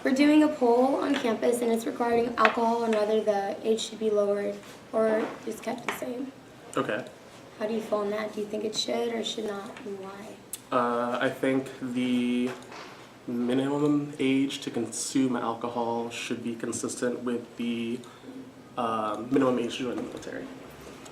We're doing a poll on campus, and it's regarding alcohol and whether the age should be lowered or just kept the same. Okay. How do you feel on that? Do you think it should or should not, and why? I think the minimum age to consume alcohol should be consistent with the minimum age to join the military.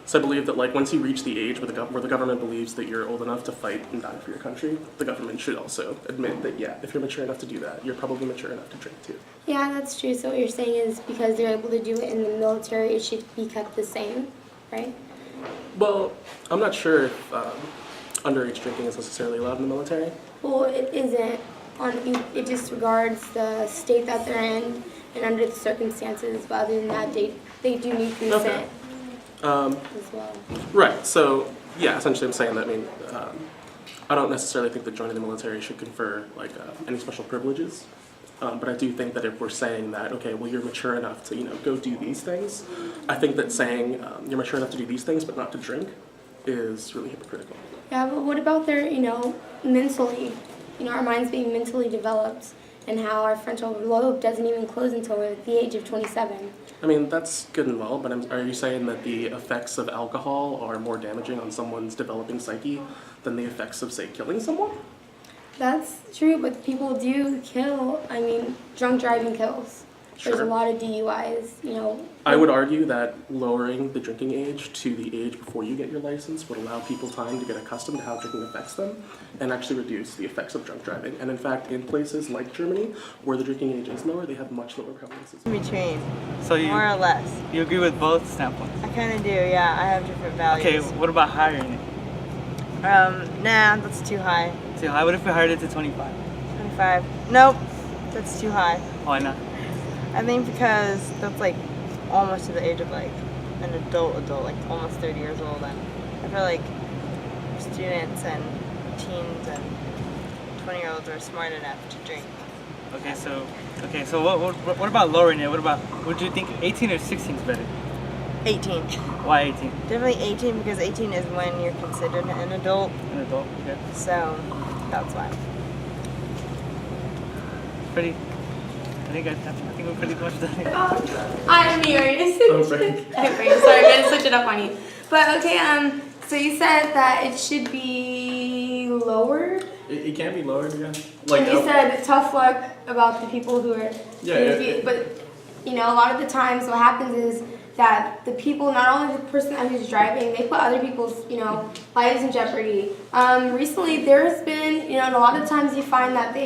So I believe that once you reach the age where the government believes that you're old enough to fight and die for your country, the government should also admit that, yeah, if you're mature enough to do that, you're probably mature enough to drink too. Yeah, that's true. So what you're saying is because they're able to do it in the military, it should be kept the same, right? Well, I'm not sure if underage drinking is necessarily allowed in the military. Well, it isn't. It just regards the state that they're in and under the circumstances. But other than that, they do need consent as well. Right. So yeah, essentially, I'm saying that. I don't necessarily think that joining the military should confer any special privileges. But I do think that if we're saying that, okay, well, you're mature enough to go do these things, I think that saying you're mature enough to do these things but not to drink is really hypocritical. Yeah, but what about their, mentally, our minds being mentally developed and how our frontal lobe doesn't even close until we're at the age of 27? I mean, that's good and well, but are you saying that the effects of alcohol are more damaging on someone's developing psyche than the effects of, say, killing someone? That's true, but people do kill. Drunk driving kills. Sure. There's a lot of DUIs, I would argue that lowering the drinking age to the age before you get your license would allow people time to get accustomed to how drinking affects them and actually reduce the effects of drunk driving. And in fact, in places like Germany, where the drinking age is lower, they have much lower prevalences. Between, So more or less. you agree with both standpoints? I kind of do, yeah. I have different values. Okay, what about hiring it? Nah, that's too high. Too high? What if we hired it to 25? 25. Nope, that's too high. Why not? I think because that's almost to the age of an adult, almost 30 years old. And I feel like students and teens and 20-year-olds are smart enough to drink. Okay, so what about lowering it? Would you think 18 or 16 is better? 18. Why 18? Definitely 18 because 18 is when you're considered an adult. An adult, okay. So that's why. I think we're pretty much done. I'm Miriam. Oh, sorry. Sorry, I'm gonna switch it up on you. But okay, so you said that it should be lowered. It can be lowered, yeah. And you said tough luck about the people who are. Yeah. But a lot of the times what happens is that the people, not only the person who's driving, they put other people's lives in jeopardy. Recently there's been and a lot of times you find that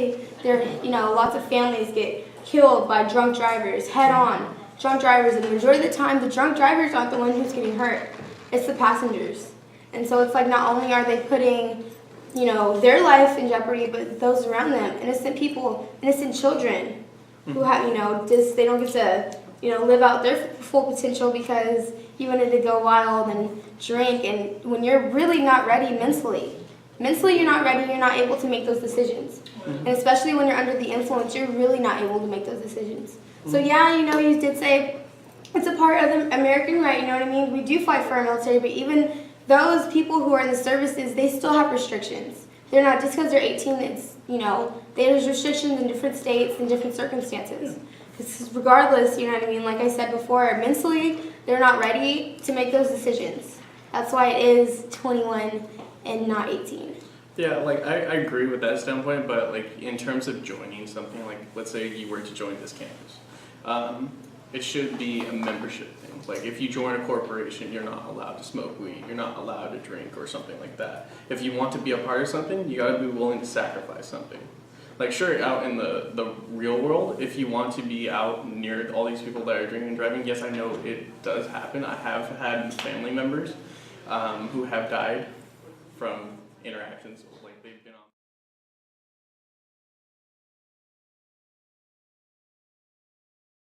lots of families get killed by drunk drivers head on. Drunk drivers, and the majority of the time the drunk drivers aren't the one who's getting hurt. It's the passengers. And so it's not only are they putting their life in jeopardy, but those around them, innocent people, innocent children who have they don't get to live out their full potential because you wanted to go wild and drink. And when you're really not ready mentally you're not ready, you're not able to make those decisions. And especially when you're under the influence, you're really not able to make those decisions. So yeah, you did say it's a part of the American right, you know what I mean? We do fight for our military, but even those people who are in the services, they still have restrictions. They're not, just because they're 18, it's, there's restrictions in different states and different circumstances. Regardless, you know what I mean? Like I said before, mentally, they're not ready to make those decisions. That's why it is 21 and not 18. Yeah, I agree with that standpoint, but in terms of joining something, let's say you were to join this campus, it should be a membership thing. If you join a corporation, you're not allowed to smoke weed, you're not allowed to drink or something like that. If you want to be a part of something, you gotta be willing to sacrifice something. Sure, out in the real world, if you want to be out near all these people that are drinking and driving, yes, I know it does happen. I have had family members who have died from interactions with